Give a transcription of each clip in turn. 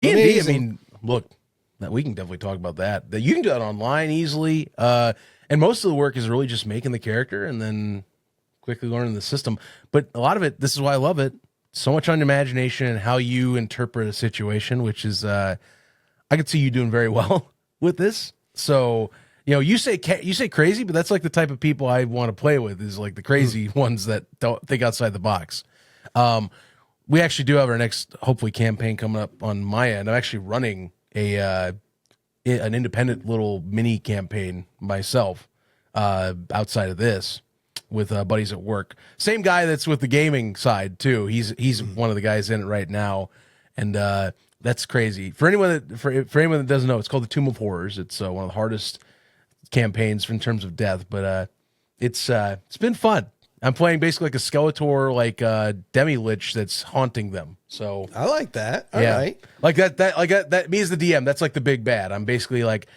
D&D, I mean, look, we can definitely talk about that. You can do that online easily. And most of the work is really just making the character and then quickly learning the system. But a lot of it, this is why I love it, so much on imagination and how you interpret a situation, which is, I could see you doing very well with this. So, you say crazy, but that's like the type of people I want to play with, is like the crazy ones that don't think outside the box. We actually do have our next, hopefully, campaign coming up on my end. I'm actually running an independent little mini campaign myself outside of this with buddies at work. Same guy that's with the gaming side too. He's one of the guys in it right now, and that's crazy. For anyone that doesn't know, it's called the Tomb of Horrors. It's one of the hardest campaigns in terms of death, but it's been fun. I'm playing basically like a Skeletor, like demi-lich that's haunting them. So I like that. All right. Like that me as the DM, that's like the big bad. I'm basically like,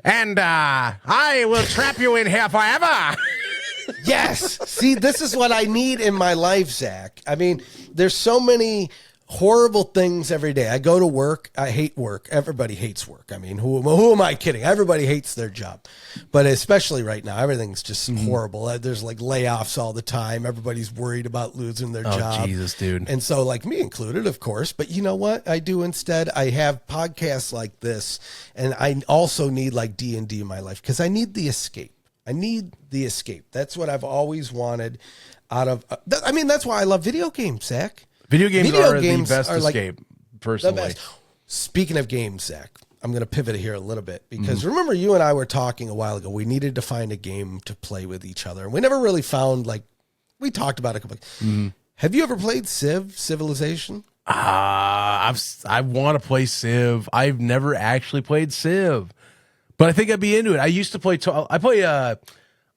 and I will trap you in here forever. Yes. See, this is what I need in my life, Zach. I mean, there's so many horrible things every day. I go to work. I hate work. Everybody hates work. I mean, who am I kidding? Everybody hates their job. But especially right now, everything's just horrible. There's like layoffs all the time. Everybody's worried about losing their job. Oh, Jesus, dude. And so, like, me included, of course. But you know what I do instead? I have podcasts like this. And I also need like D&D in my life because I need the escape. That's what I've always wanted out of. I mean, that's why I love video games, Zach. Video games are the best escape, personally. Speaking of games, Zach, I'm going to pivot here a little bit because remember you and I were talking a while ago. We needed to find a game to play with each other. And we never really found, like, we talked about it. Have you ever played Civilization? I want to play Civ. I've never actually played Civ, but I think I'd be into it. I used to play. I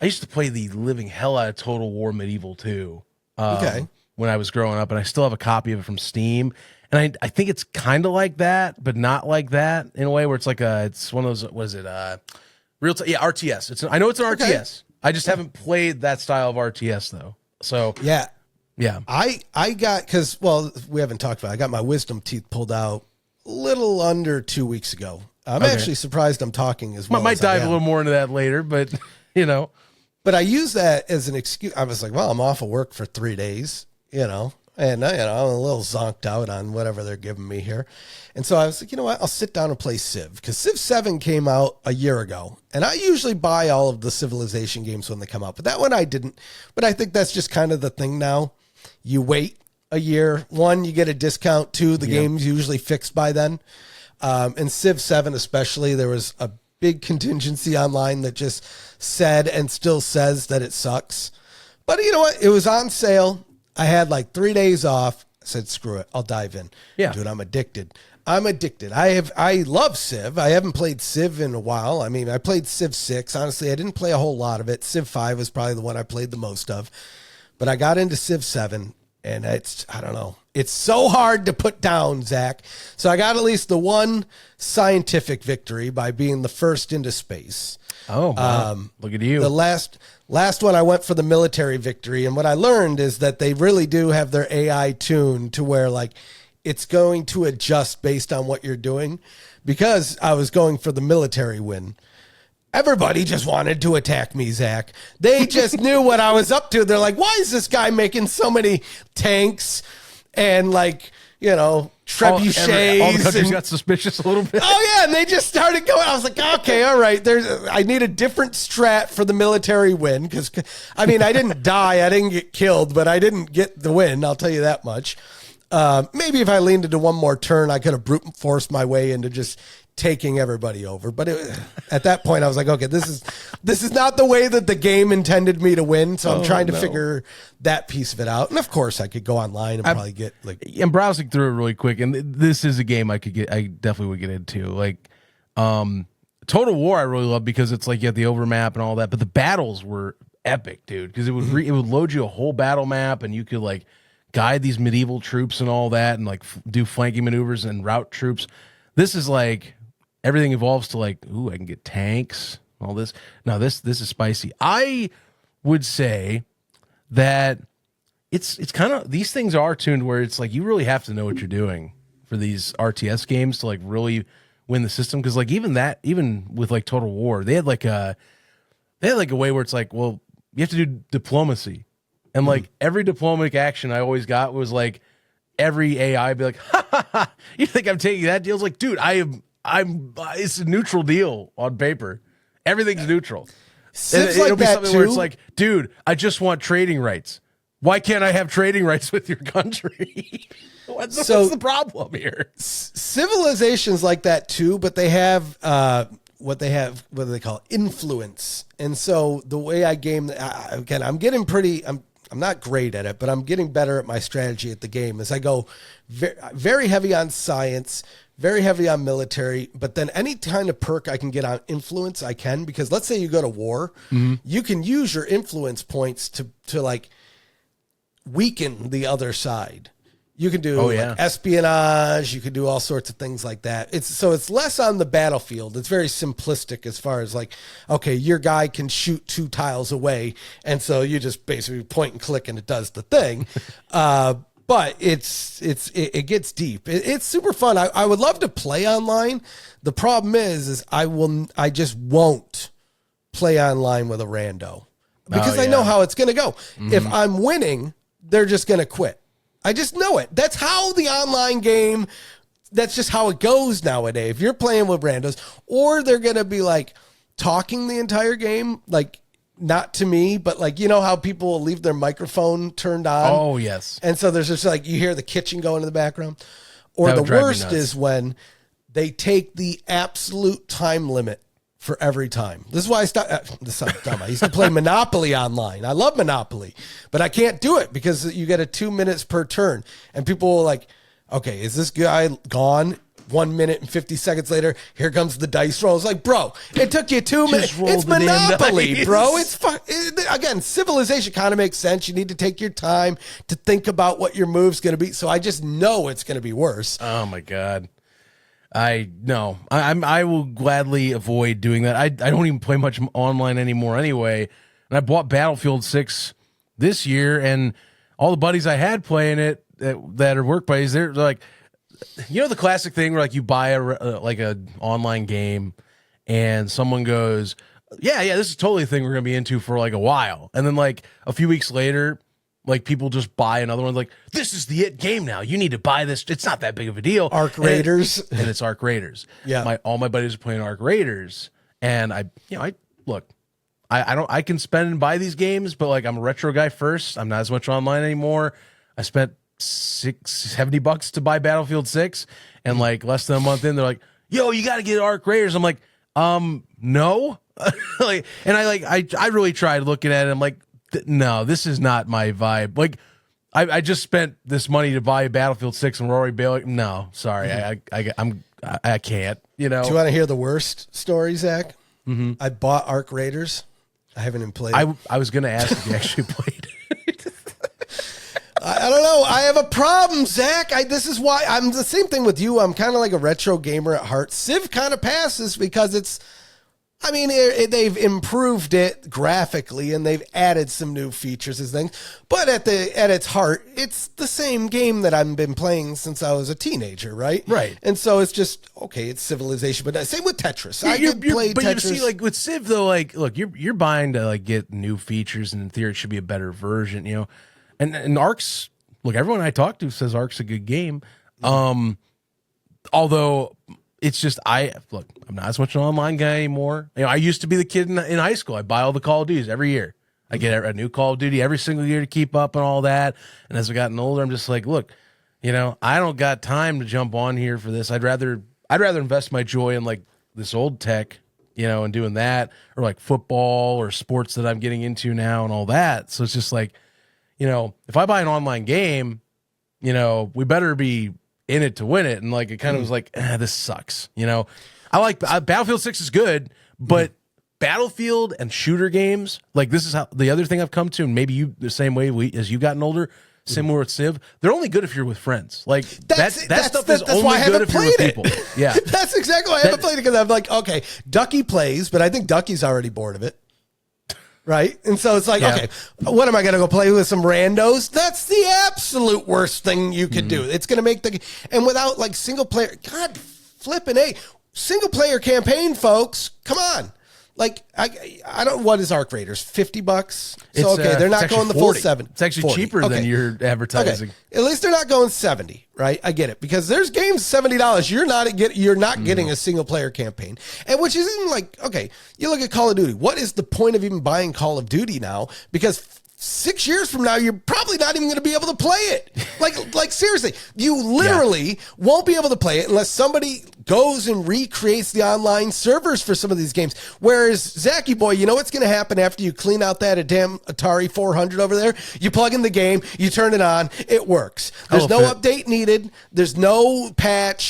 used to play the living hell out of Total War Medieval 2. Okay. When I was growing up, and I still have a copy of it from Steam. And I think it's kind of like that, but not like that in a way where it's like it's one of those, what is it? RTS. I know it's an RTS. I just haven't played that style of RTS though. So yeah. I got, because, well, we haven't talked about it. I got my wisdom teeth pulled out a little under 2 weeks ago. I'm actually surprised I'm talking as well. I might dive a little more into that later, but But I use that as an excuse. I was like, well, I'm off of work for 3 days. And I'm a little zonked out on whatever they're giving me here. And so I was like, you know what? I'll sit down and play Civ, because Civ 7 came out a year ago. And I usually buy all of the Civilization games when they come out, but that one I didn't. But I think that's just kind of the thing now. You wait a year. 1, you get a discount. 2, the game's usually fixed by then. And Civ 7 especially, there was a big contingency online that just said and still says that it sucks. But you know what? It was on sale. I had like 3 days off. I said, screw it. I'll dive in. Yeah. Dude, I'm addicted. I love Civ. I haven't played Civ in a while. I mean, I played Civ 6. Honestly, I didn't play a whole lot of it. Civ 5 was probably the one I played the most of. But I got into Civ 7, and I don't know. It's so hard to put down, Zach. So I got at least the one scientific victory by being the first into space. Oh, wow. Look at you. The last one I went for the military victory, and what I learned is that they really do have their AI tuned to where like it's going to adjust based on what you're doing. Because I was going for the military win, everybody just wanted to attack me, Zach. They just knew what I was up to. They're like, why is this guy making so many tanks and like, trebuchets? All the countries got suspicious a little bit. Oh, yeah, and they just started going. I was like, okay, all right. I need a different strat for the military win because, I mean, I didn't die. I didn't get killed, but I didn't get the win. I'll tell you that much. Maybe if I leaned into one more turn, I could have brute forced my way into just taking everybody over. But at that point, I was like, okay, this is not the way that the game intended me to win. So I'm trying to figure that piece of it out. And of course, I could go online and probably get like. I'm browsing through it really quick, and this is a game I definitely would get into. Like, Total War, I really love because it's like you have the overmap and all that, but the battles were epic, dude. Because it would it would load you a whole battle map, and you could like guide these medieval troops and all that, and like do flanking maneuvers and route troops. This is like. Everything evolves to like, ooh, I can get tanks, all this. Now this is spicy. I would say that it's kind of, these things are tuned where it's like you really have to know what you're doing for these RTS games to like really win the system. Cause like even with like Total War, they had like a way where it's like, well, you have to do diplomacy. And like every diplomatic action I always got was like every AI be like, ha ha ha, you think I'm taking that deal? It's like, dude, it's a neutral deal on paper. Everything's neutral. It'll be something where it's like, dude, I just want trading rights. Why can't I have trading rights with your country? What's the problem here? Civilizations like that too, but they have what do they call influence. And so the way I game, again, I'm not great at it, but I'm getting better at my strategy at the game as I go very heavy on science, very heavy on military, but then any kind of perk I can get on influence, I can, because let's say you go to war, you can use your influence points to like weaken the other side. You can do like espionage. You can do all sorts of things like that. It's less on the battlefield. It's very simplistic as far as like, okay, your guy can shoot 2 tiles away, and so you just basically point and click, and it does the thing. But it gets deep. It's super fun. I would love to play online. The problem is I just won't play online with a rando because I know how it's going to go. If I'm winning, they're just going to quit. I just know it. That's how the online game, that's just how it goes nowadays. If you're playing with randos, or they're going to be like talking the entire game, like not to me, but like, you know how people will leave their microphone turned on? Oh, yes. And so there's just like, you hear the kitchen going in the background. Or the worst is when they take the absolute time limit for every time. This is why I stopped. This sounds dumb. I used to play Monopoly online. I love Monopoly, but I can't do it because you get a 2 minutes per turn. And people will like, okay, is this guy gone? 1 minute and 50 seconds later, here comes the dice roll. It's like, bro, it took you 2 minutes. It's Monopoly, bro. Again, civilization kind of makes sense. You need to take your time to think about what your move's going to be. So I just know it's going to be worse. Oh my God. I will gladly avoid doing that. I don't even play much online anymore anyway. And I bought Battlefield 6 this year, and all the buddies I had playing it that are work buddies, they're like, you know, the classic thing where like you buy a online game and someone goes, yeah, this is totally a thing we're going to be into for like a while. And then like a few weeks later, like people just buy another one. Like, this is the game now. You need to buy this. It's not that big of a deal. Arc Raiders. And it's Arc Raiders. Yeah. All my buddies are playing Arc Raiders. And I can spend and buy these games, but like I'm a retro guy first. I'm not as much online anymore. I spent $70 to buy Battlefield 6, and like less than a month in, they're like, yo, you got to get Arc Raiders. I'm like, no. Like, and I really tried looking at it. I'm like, no, this is not my vibe. Like, I just spent this money to buy Battlefield 6 and we're already bailing. No, sorry, I can't. You know. Do you want to hear the worst story, Zach? I bought Arc Raiders. I haven't even played it. I was going to ask if you actually played it. I don't know. I have a problem, Zach. This is why I'm the same thing with you. I'm kind of like a retro gamer at heart. Civ kind of passes because they've improved it graphically and they've added some new features and things. But at its heart, it's the same game that I've been playing since I was a teenager, right? Right. And so it's just, okay, it's Civilization. But same with Tetris. But you see, like with Civ, though, like, look, you're buying to like get new features, and in theory, it should be a better version, you know. And Ark's, look, everyone I talk to says Ark's a good game. Although it's just, I'm not as much an online guy anymore. You know, I used to be the kid in high school. I buy all the Call of Duties every year. I get a new Call of Duty every single year to keep up and all that. And as I've gotten older, I'm just like, look, you know, I don't got time to jump on here for this. I'd rather invest my joy in like this old tech, you know, and doing that, or like football or sports that I'm getting into now and all that. So it's just like, you know, if I buy an online game, you know, we better be in it to win it. And like, it kind of was like, this sucks. You know, I like Battlefield 6 is good, but Battlefield and shooter games, like this is how the other thing I've come to, and maybe you the same way as you've gotten older, similar with Civ, they're only good if you're with friends. Like that stuff is only good if you're with people. Yeah. That's exactly why I haven't played it, because I'm like, okay, Ducky plays, but I think Ducky's already bored of it. Right. And so it's like, okay, what am I going to go play with some randos? That's the absolute worst thing you could do. It's going to make and without like single player, God flipping single player campaign, folks, come on. Like, I don't, what is Arc Raiders? $50? So, okay, they're not going the full 70. It's actually cheaper than your advertising. Okay. At least they're not going 70, right? I get it. Because there's games $70. You're not getting a single player campaign. And which isn't like, okay, you look at Call of Duty. What is the point of even buying Call of Duty now? Because 6 years from now, you're probably not even going to be able to play it. Like seriously, you literally won't be able to play it unless somebody goes and recreates the online servers for some of these games. Whereas, Zachy boy, you know what's going to happen after you clean out that damn Atari 400 over there? You plug in the game, you turn it on, it works. There's no update needed. There's no patch.